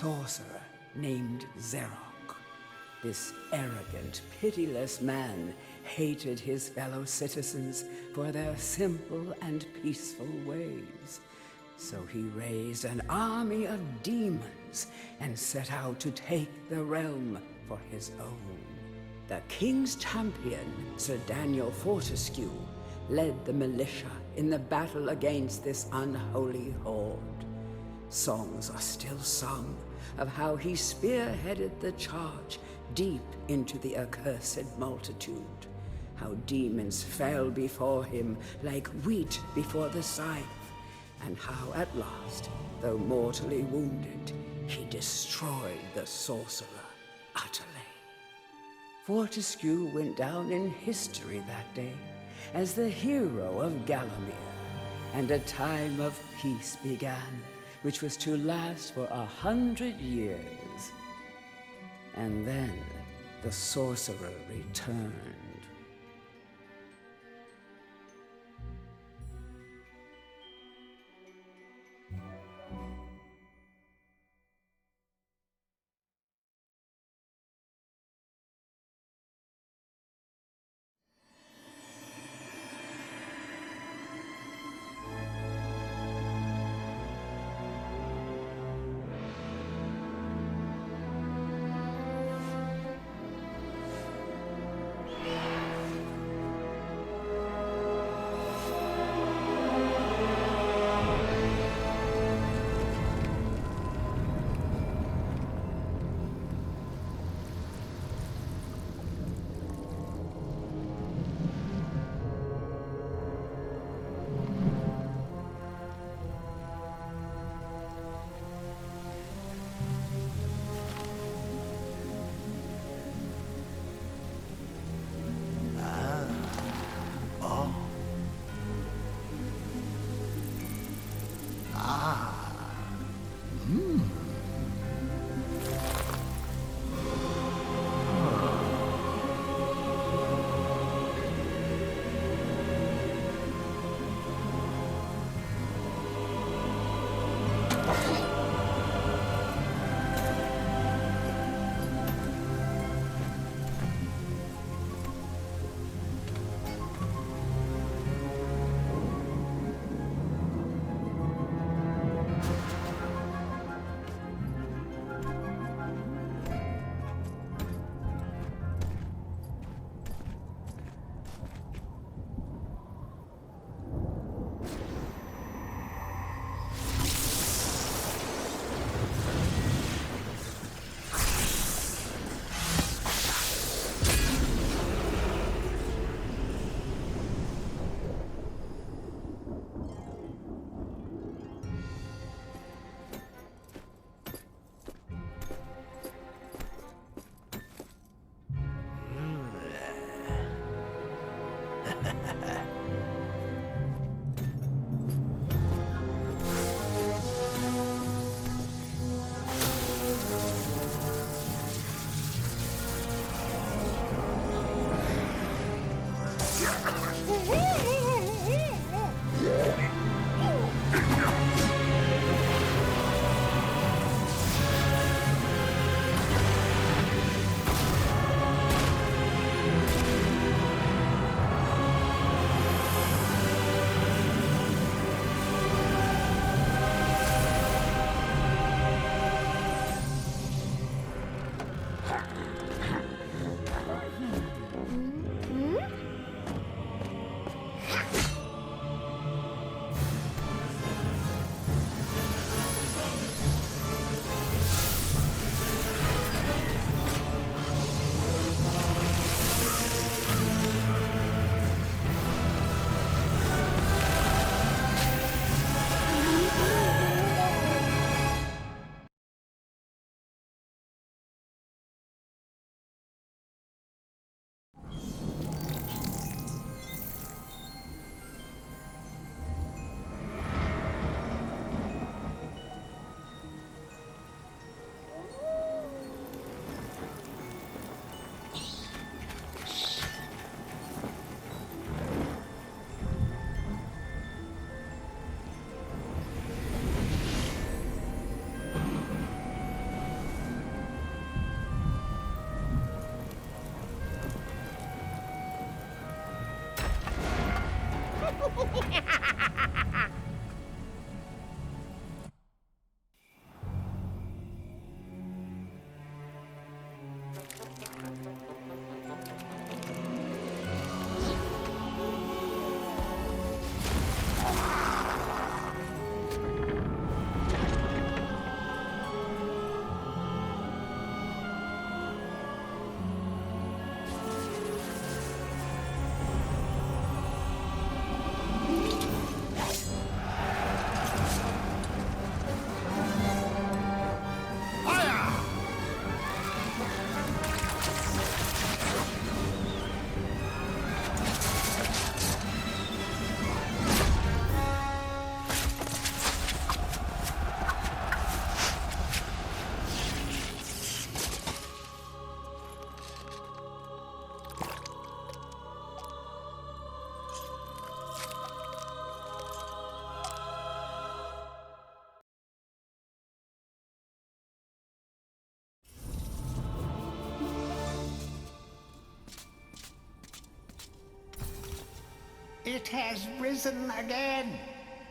sorcerer named Zerok. This arrogant, pitiless man hated his fellow citizens for their simple and peaceful ways. So he raised an army of demons and set out to take the realm for his own. The king's champion, Sir Daniel Fortescue, led the militia in the battle against this unholy horde. Songs are still sung of how he spearheaded the charge deep into the accursed multitude, how demons fell before him like wheat before the scythe, and how at last, though mortally wounded, he destroyed the sorcerer utterly. Fortescue went down in history that day as the hero of Gallowmere, and a time of peace began, which was to last for 100 years. And then the sorcerer returned. It has risen again.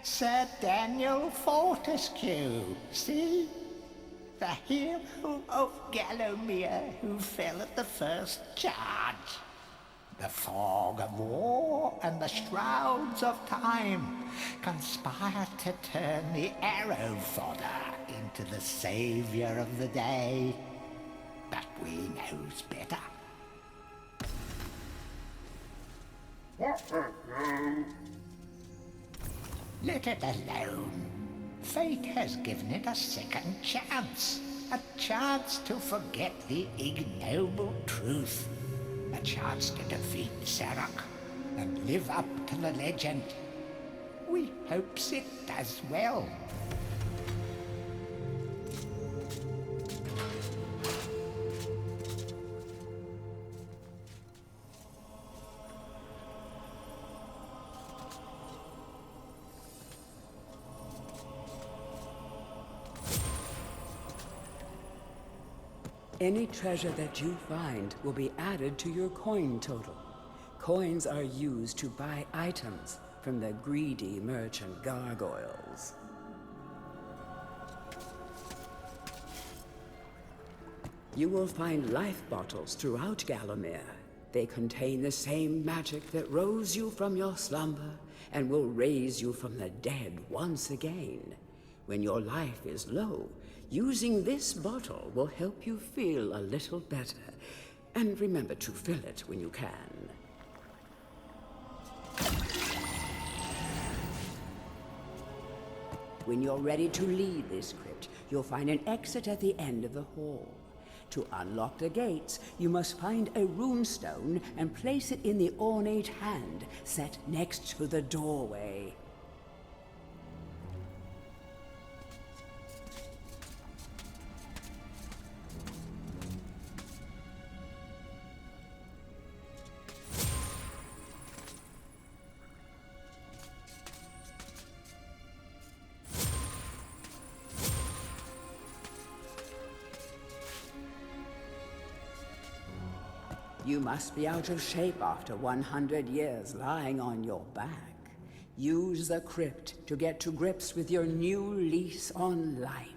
Sir Daniel Fortescue, see? The hero of Gallowmere who fell at the first charge. The fog of war and the shrouds of time conspire to turn the arrow fodder into the saviour of the day. But we knows better. Let it alone. Fate has given it a second chance. A chance to forget the ignoble truth. A chance to defeat Zarok and live up to the legend. We hopes it does well. Any treasure that you find will be added to your coin total. Coins are used to buy items from the greedy merchant gargoyles. You will find life bottles throughout Gallowmere. They contain the same magic that rose you from your slumber and will raise you from the dead once again. When your life is low, using this bottle will help you feel a little better. And remember to fill it when you can. When you're ready to leave this crypt, you'll find an exit at the end of the hall. To unlock the gates, you must find a runestone and place it in the ornate hand set next to the doorway. You must be out of shape after 100 years lying on your back. Use the crypt to get to grips with your new lease on life.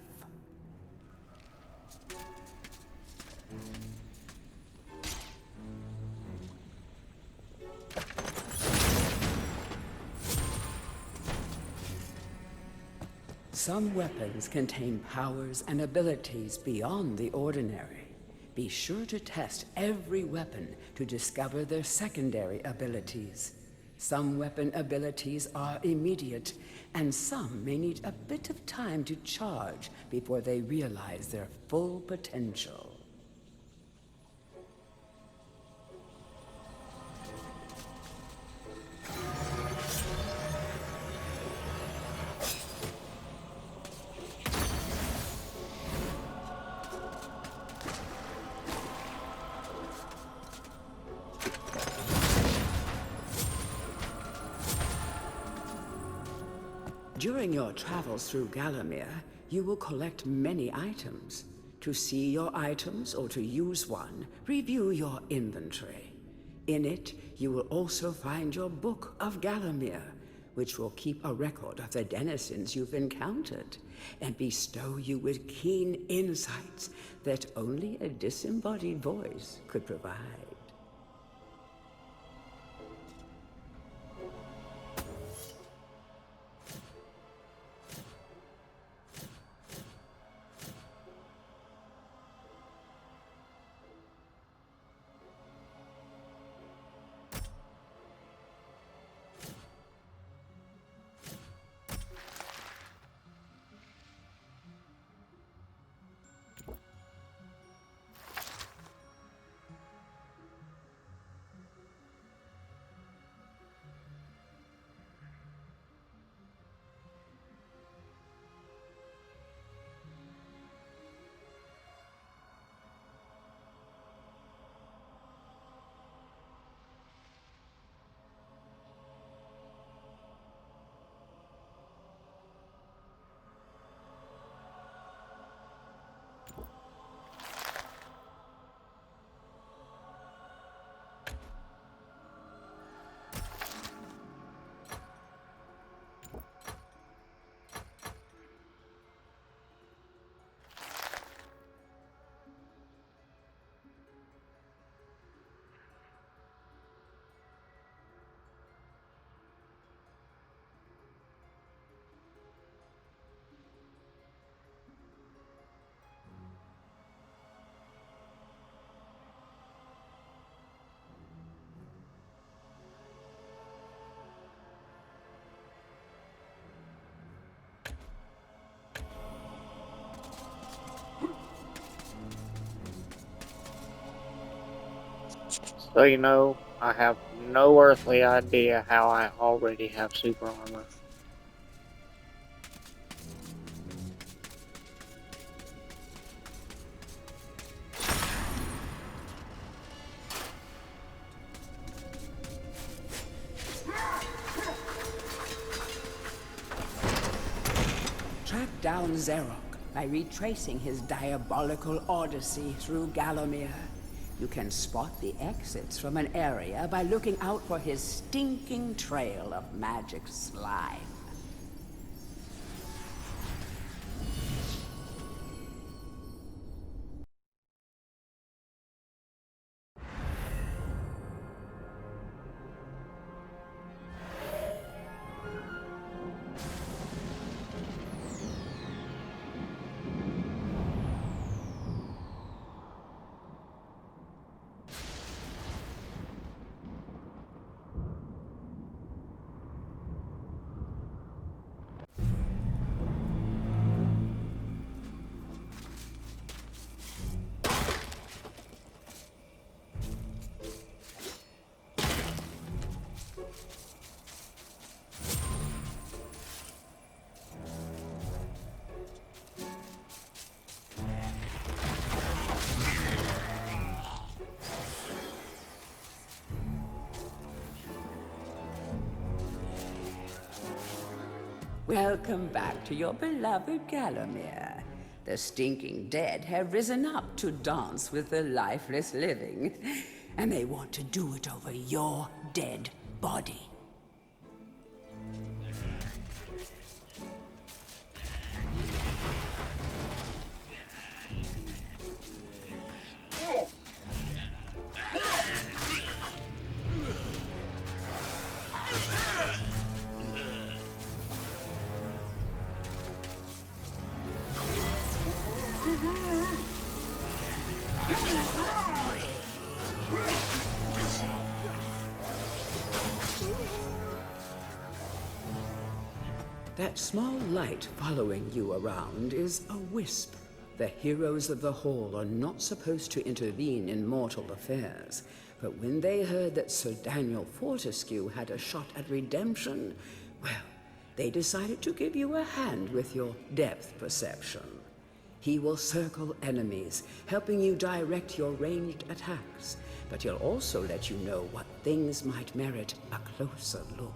Some weapons contain powers and abilities beyond the ordinary. Be sure to test every weapon to discover their secondary abilities. Some weapon abilities are immediate, and some may need a bit of time to charge before they realize their full potential. During your travels through Gallowmere, you will collect many items. To see your items or to use one, review your inventory. In it, you will also find your Book of Gallowmere, which will keep a record of the denizens you've encountered and bestow you with keen insights that only a disembodied voice could provide. So you know, I have no earthly idea how I already have super armor. Track down Zarok by retracing his diabolical odyssey through Gallowmere. You can spot the exits from an area by looking out for his stinking trail of magic slime. Welcome back to your beloved Gallowmere. The stinking dead have risen up to dance with the lifeless living, and they want to do it over your dead body. That small light following you around is a wisp. The heroes of the Hall are not supposed to intervene in mortal affairs, but when they heard that Sir Daniel Fortescue had a shot at redemption, well, they decided to give you a hand with your depth perception. He will circle enemies, helping you direct your ranged attacks, but he'll also let you know what things might merit a closer look.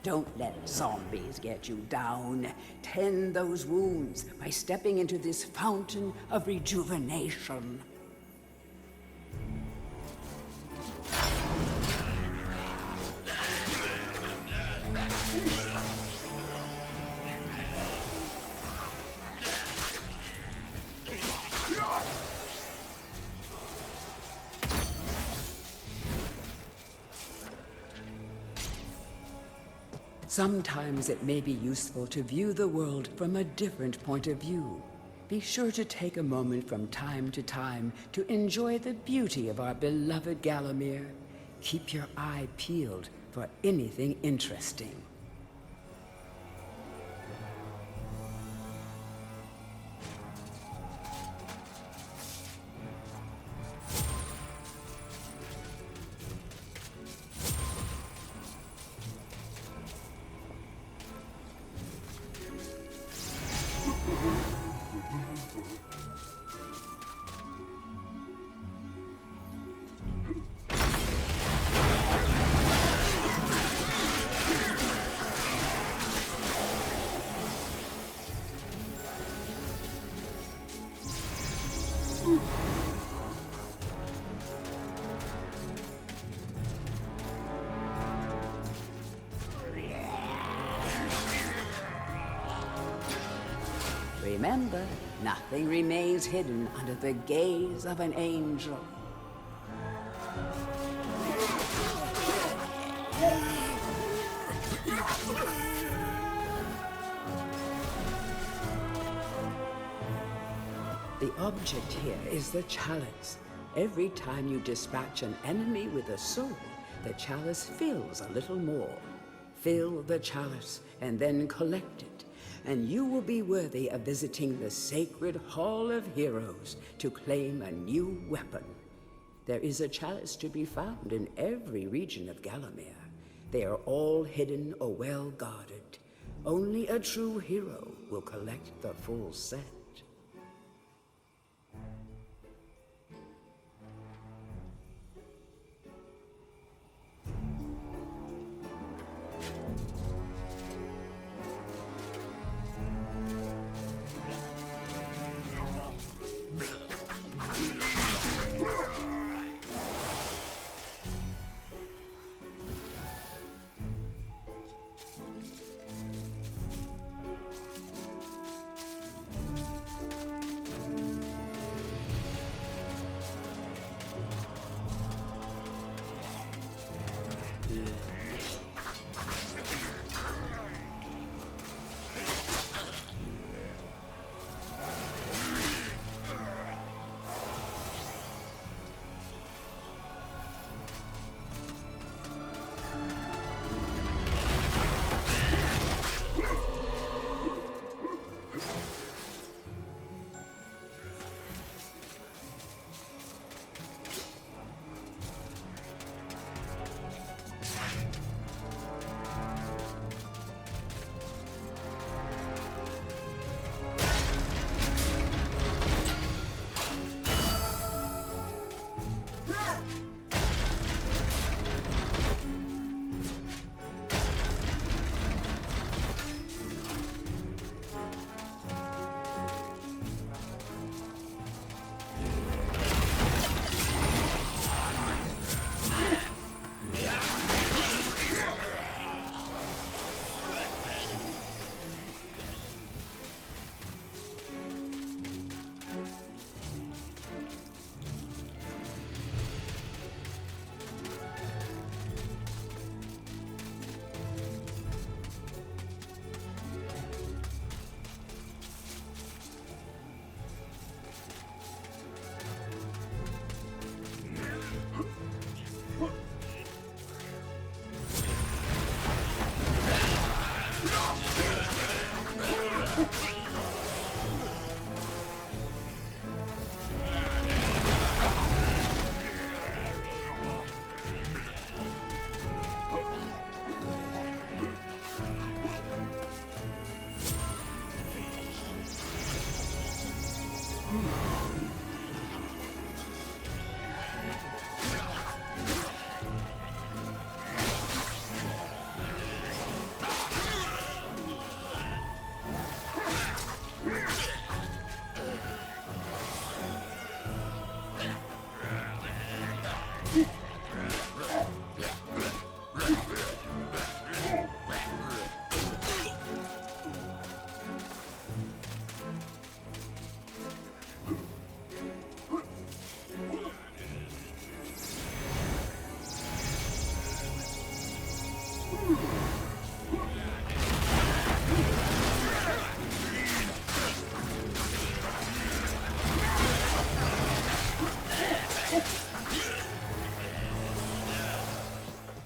Don't let zombies get you down. Tend those wounds by stepping into this fountain of rejuvenation. Sometimes it may be useful to view the world from a different point of view. Be sure to take a moment from time to time to enjoy the beauty of our beloved Gallowmere. Keep your eye peeled for anything interesting. Remember, nothing remains hidden under the gaze of an angel. The object here is the chalice. Every time you dispatch an enemy with a sword, the chalice fills a little more. Fill the chalice and then collect it, and you will be worthy of visiting the sacred Hall of Heroes to claim a new weapon. There is a chalice to be found in every region of Gallowmere. They are all hidden or well guarded. Only a true hero will collect the full set.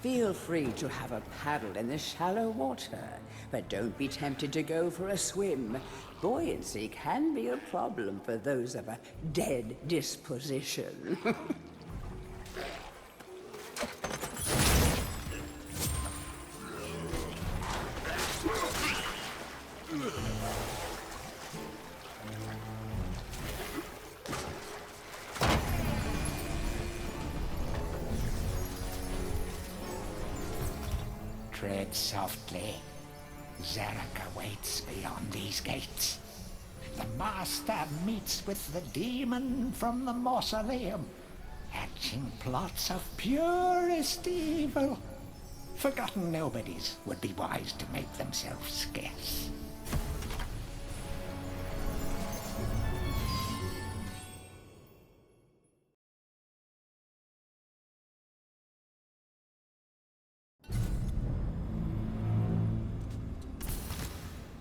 Feel free to have a paddle in the shallow water, but don't be tempted to go for a swim. Buoyancy can be a problem for those of a dead disposition. Tread softly. Zarek awaits beyond these gates. The Master meets with the demon from the mausoleum, hatching plots of purest evil. Forgotten nobodies would be wise to make themselves scarce.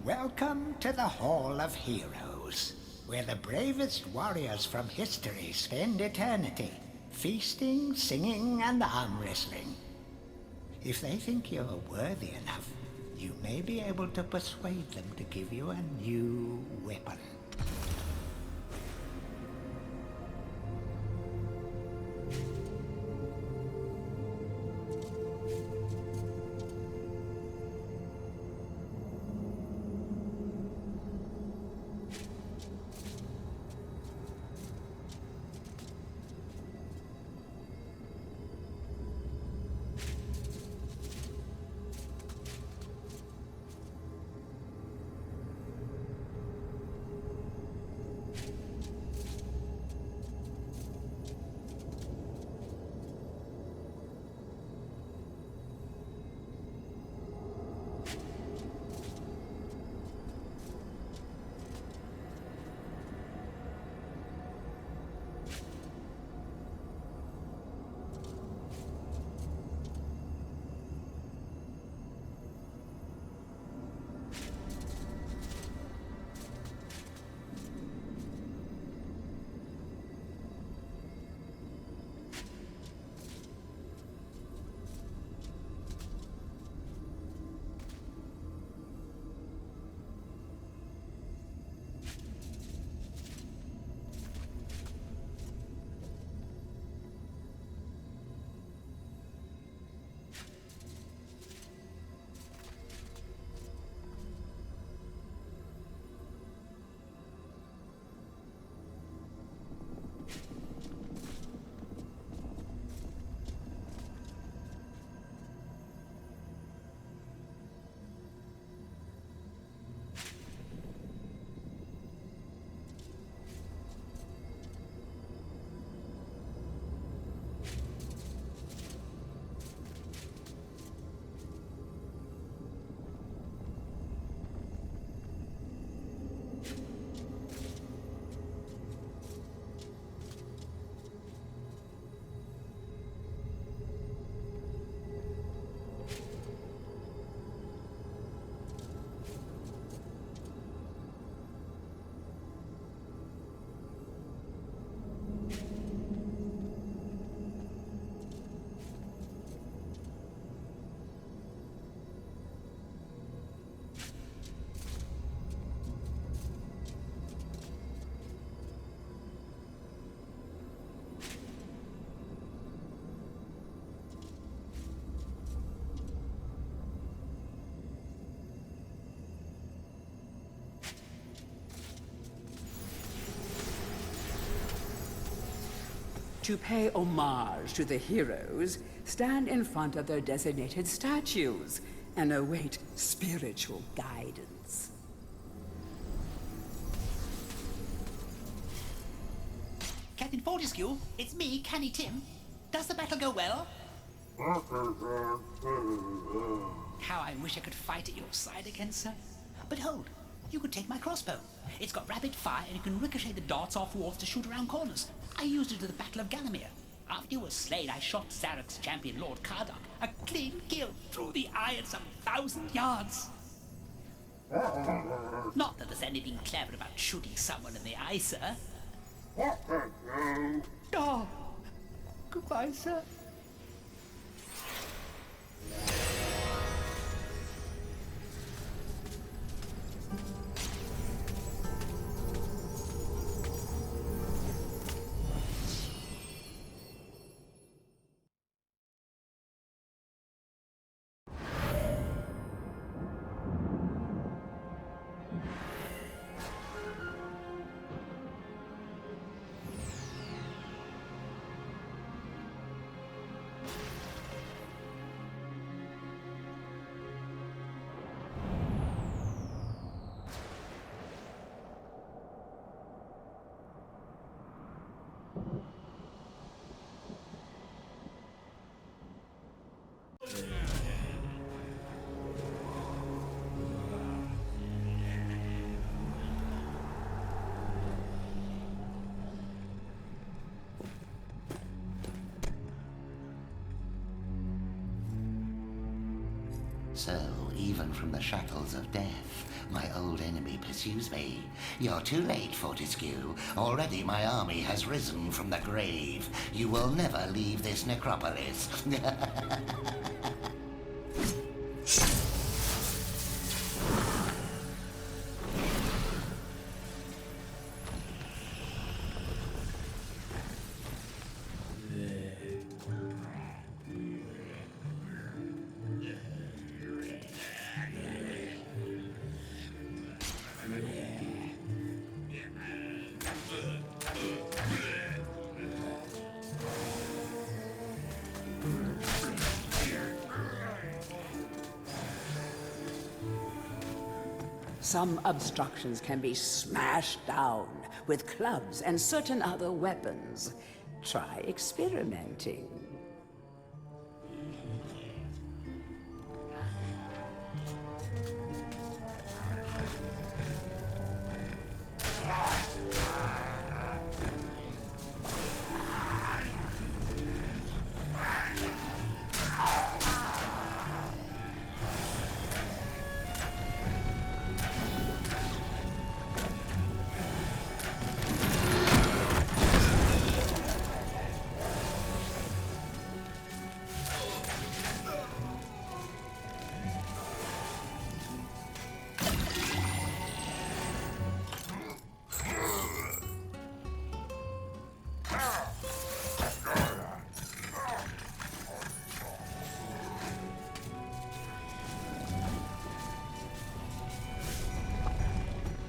Welcome to the Hall of Heroes, where the bravest warriors from history spend eternity, feasting, singing, and arm wrestling. If they think you're worthy enough, you may be able to persuade them to give you a new weapon. To pay homage to the heroes, stand in front of their designated statues and await spiritual guidance. Captain Fortescue, it's me, Canny Tim. Does the battle go well? How I wish I could fight at your side again, sir. But hold, you could take my crossbow. It's got rapid fire and you can ricochet the darts off walls to shoot around corners. I used it at the Battle of Gallowmere. After you were slain, I shot Zarok's champion, Lord Kardok. A clean kill through the eye at some 1,000 yards. Not that there's anything clever about shooting someone in the eye, sir. Oh, goodbye, sir. So, even from the shackles of death, my old enemy pursues me. You're too late, Fortescue. Already my army has risen from the grave. You will never leave this necropolis. Some obstructions can be smashed down with clubs and certain other weapons. Try experimenting.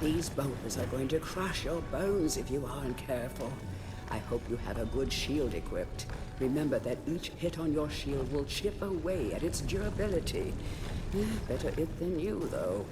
These boulders are going to crush your bones if you aren't careful. I hope you have a good shield equipped. Remember that each hit on your shield will chip away at its durability. Better it than you, though.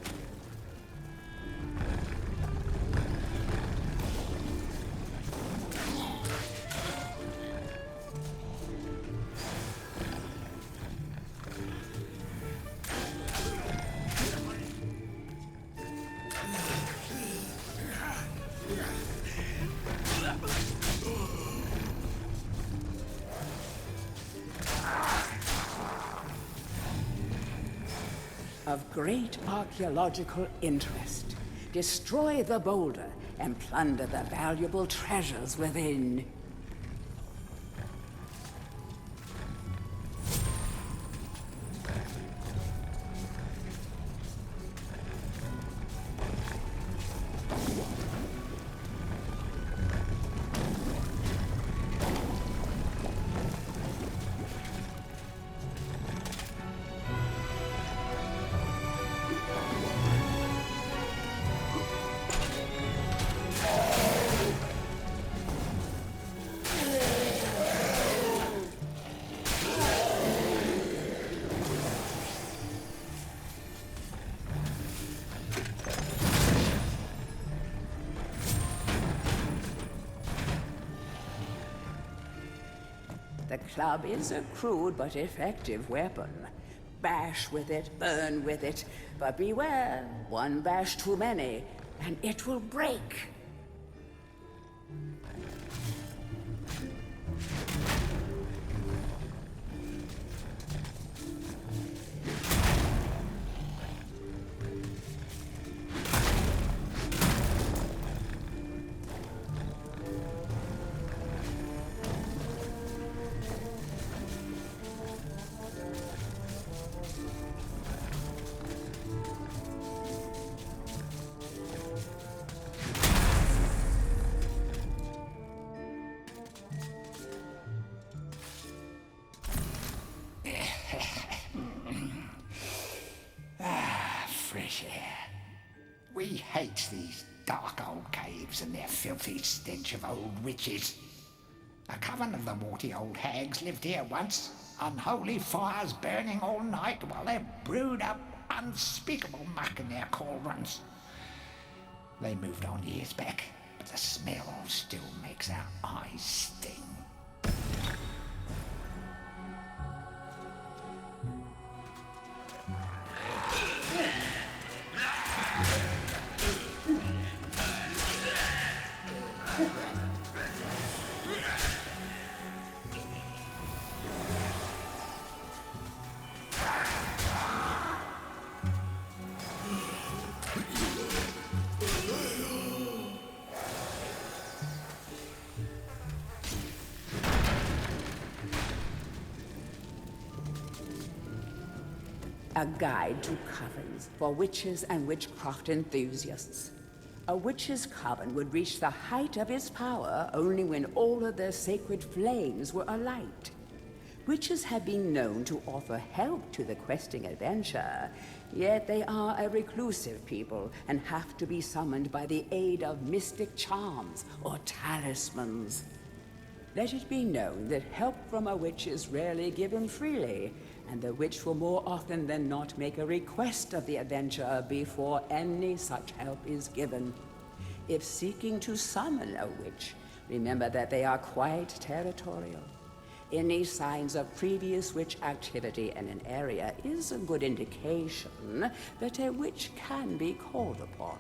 Of great archaeological interest. Destroy the boulder and plunder the valuable treasures within. The club is a crude but effective weapon. Bash with it, burn with it, but beware, one bash too many, and it will break. Fresh air. We hate these dark old caves and their filthy stench of old witches. A coven of the warty old hags lived here once, unholy fires burning all night while they brewed up unspeakable muck in their cauldrons. They moved on years back, but the smell still makes our eyes sting. a guide to covens for witches and witchcraft enthusiasts. A witch's coven would reach the height of its power only when all of their sacred flames were alight. Witches have been known to offer help to the questing adventurer, yet they are a reclusive people and have to be summoned by the aid of mystic charms or talismans. Let it be known that help from a witch is rarely given freely, and the witch will more often than not make a request of the adventurer before any such help is given. If seeking to summon a witch, remember that they are quite territorial. Any signs of previous witch activity in an area is a good indication that a witch can be called upon.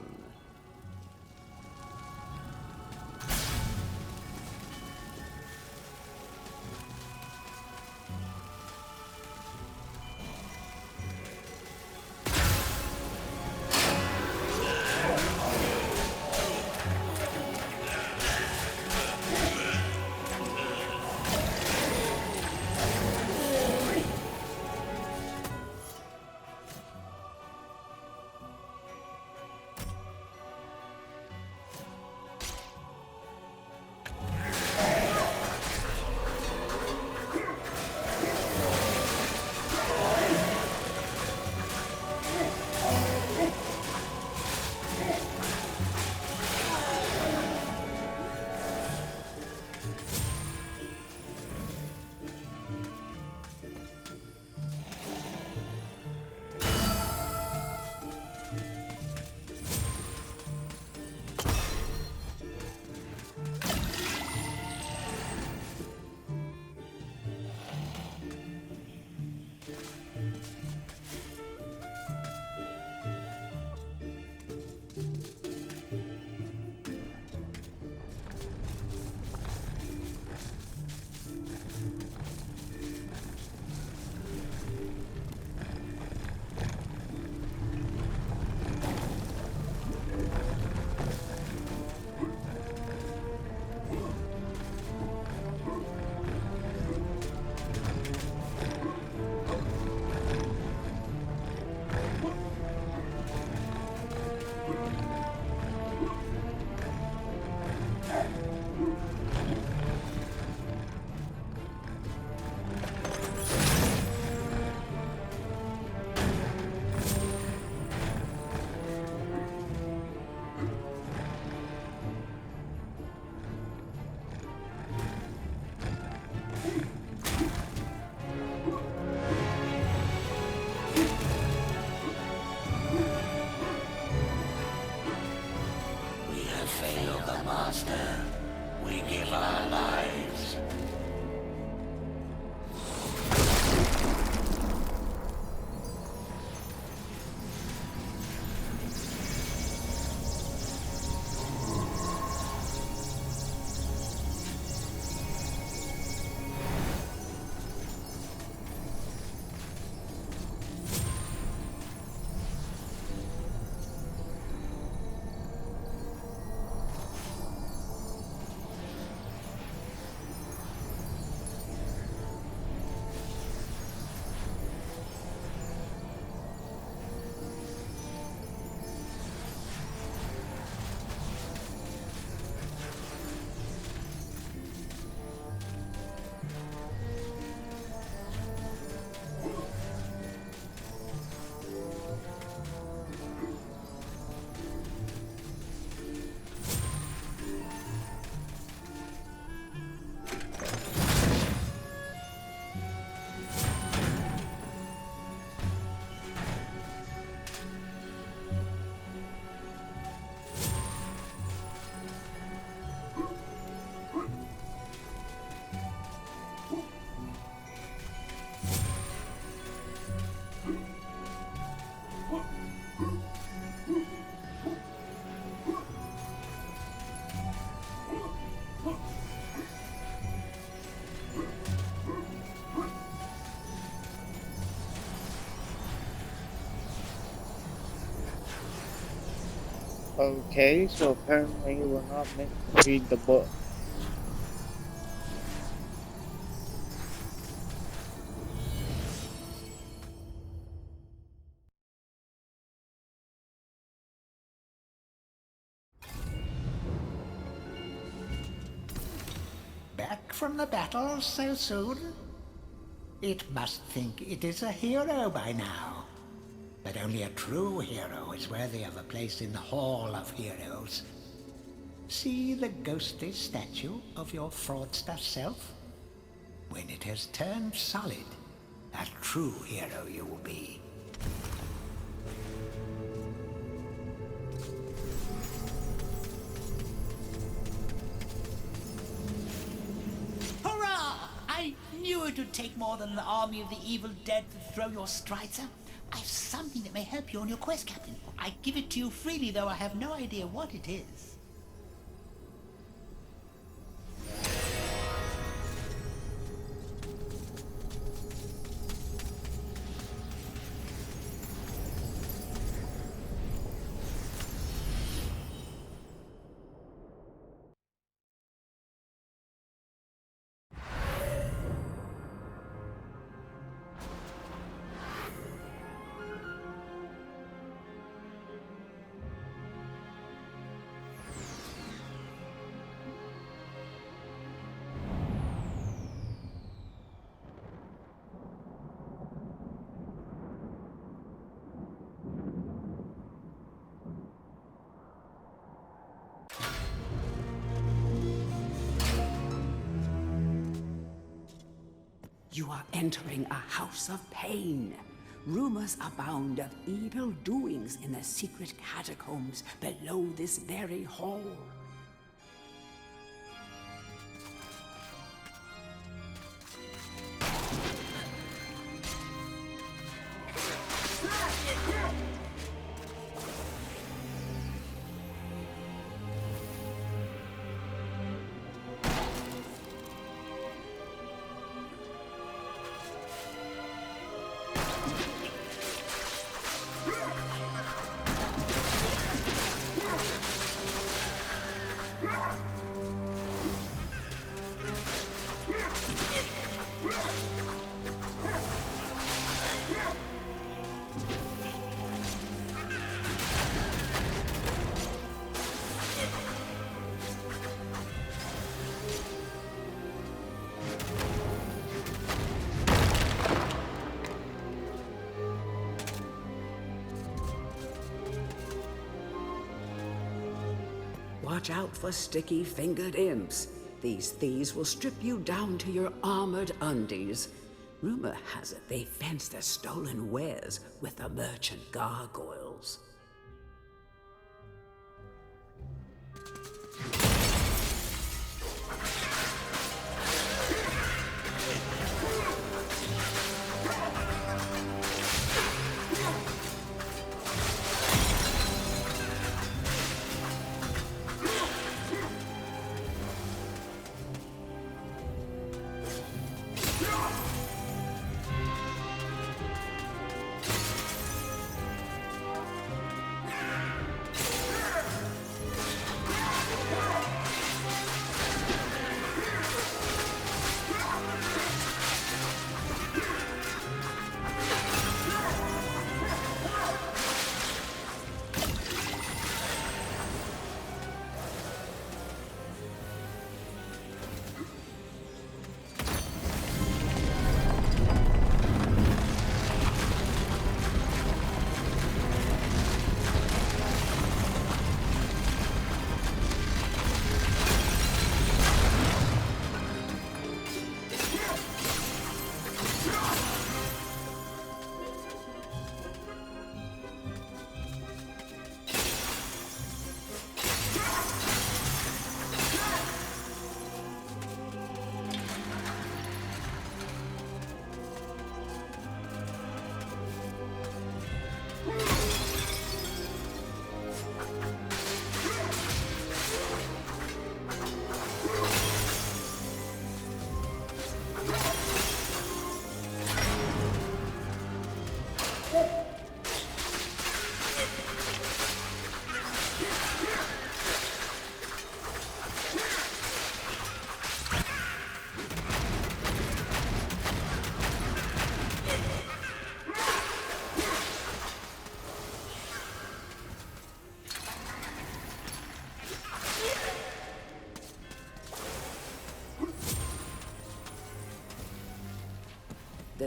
Okay, so apparently we're not meant to read the book. from the battle so soon? It must think it is a hero by now. But only a true hero is worthy of a place in the Hall of Heroes. See the ghostly statue of your fraudster self? When it has turned solid, a true hero you will be. Hurrah! I knew it would take more than an army of the evil dead to throw your strides out. I have something that may help you on your quest, Captain. I give it to you freely, though I have no idea what it is. You are entering a house of pain. Rumors abound of evil doings in the secret catacombs below this very hall. Watch out for sticky-fingered imps. These thieves will strip you down to your armored undies. Rumor has it they fence their stolen wares with the merchant gargoyles.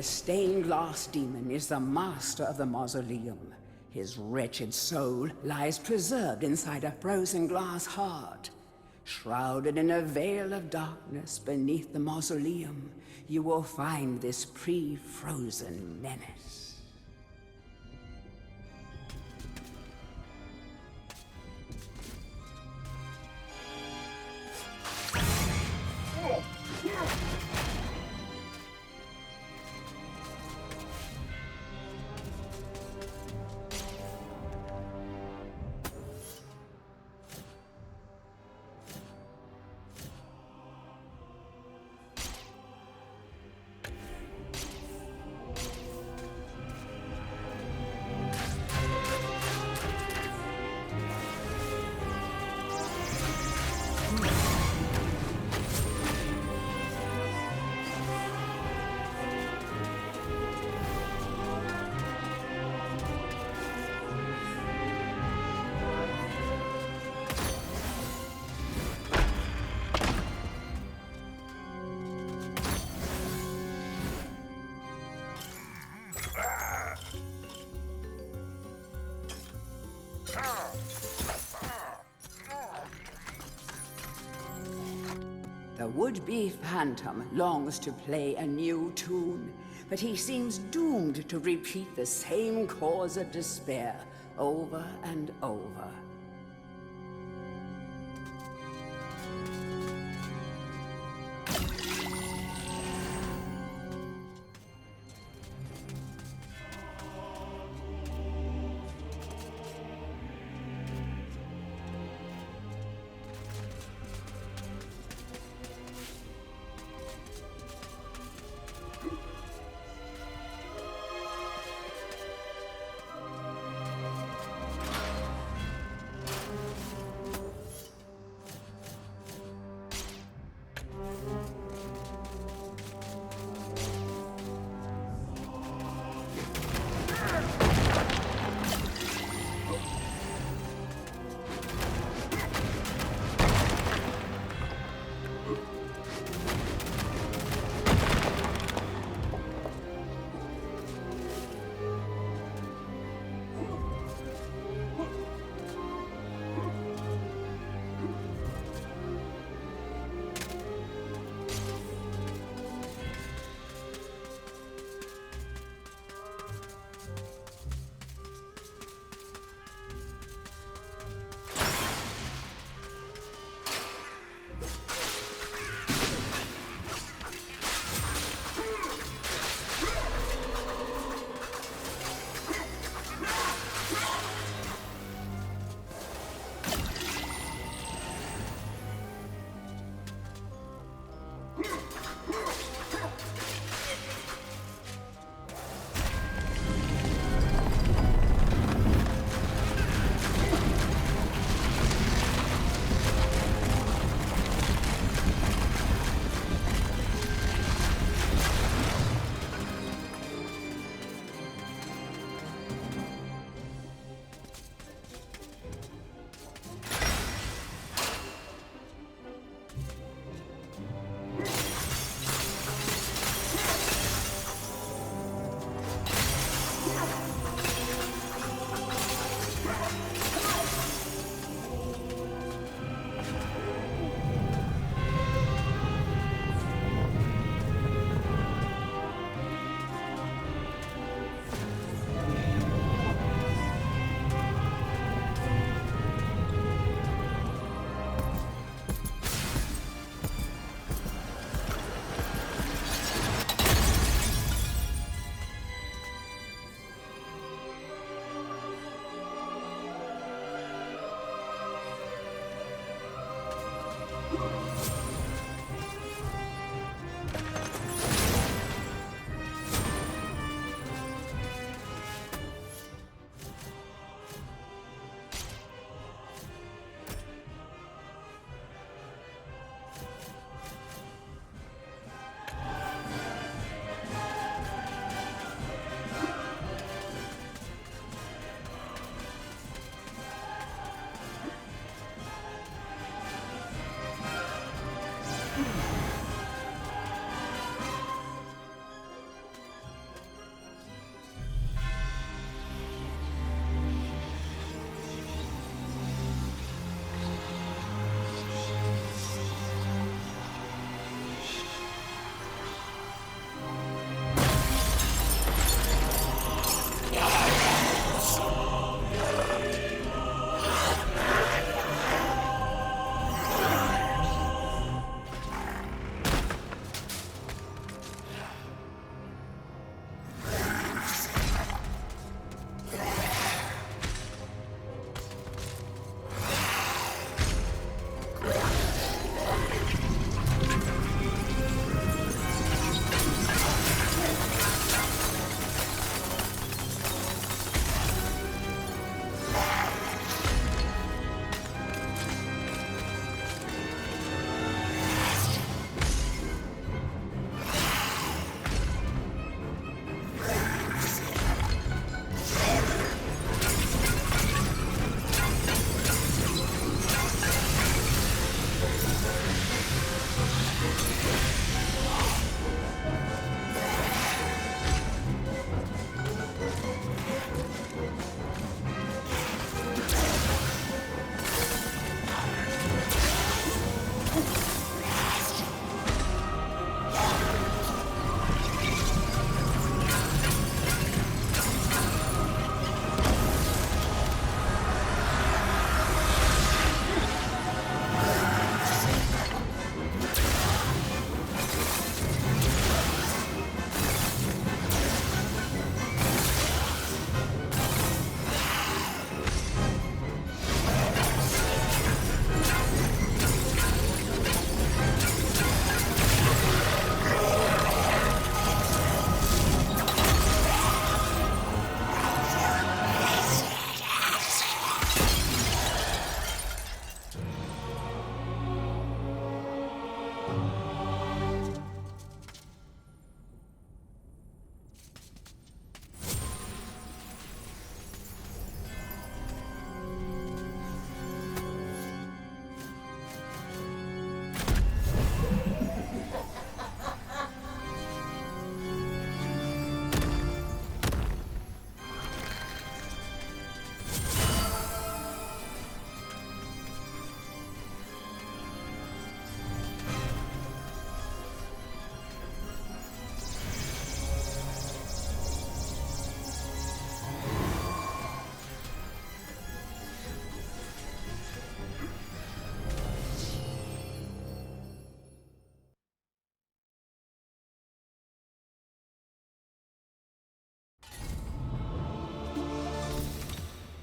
the stained glass demon is the master of the mausoleum. His wretched soul lies preserved inside a frozen glass heart. Shrouded in a veil of darkness beneath the mausoleum, you will find this pre-frozen menace. The would-be phantom longs to play a new tune, but he seems doomed to repeat the same cause of despair over and over.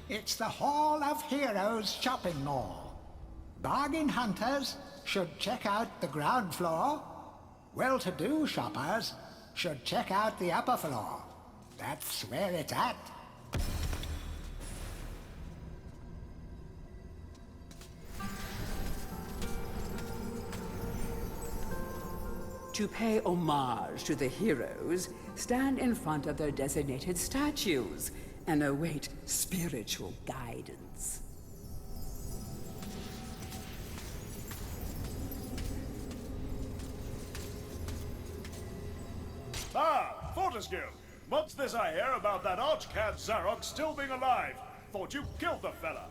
It's the Hall of Heroes shopping mall. Bargain hunters should check out the ground floor. Well-to-do shoppers should check out the upper floor. That's where it's at. To pay homage to the heroes, stand in front of their designated statues and await spiritual guidance. Ah, Fortescue! What's this I hear about that archcad Zarok still being alive? Thought you killed the fella.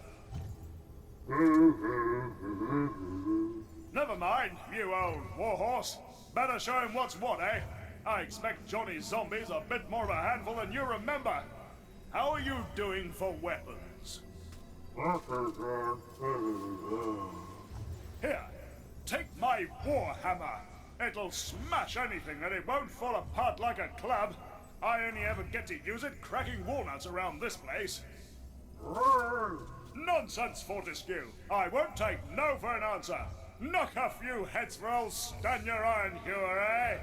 Never mind, you old warhorse. Better show him what's what, eh? I expect Johnny's zombies a bit more of a handful than you remember. How are you doing for weapons? Here, take my warhammer. It'll smash anything and it won't fall apart like a club. I only ever get to use it cracking walnuts around this place. Nonsense, Fortescue. I won't take no for an answer. Knock a few heads for old Stan your iron hewer, eh?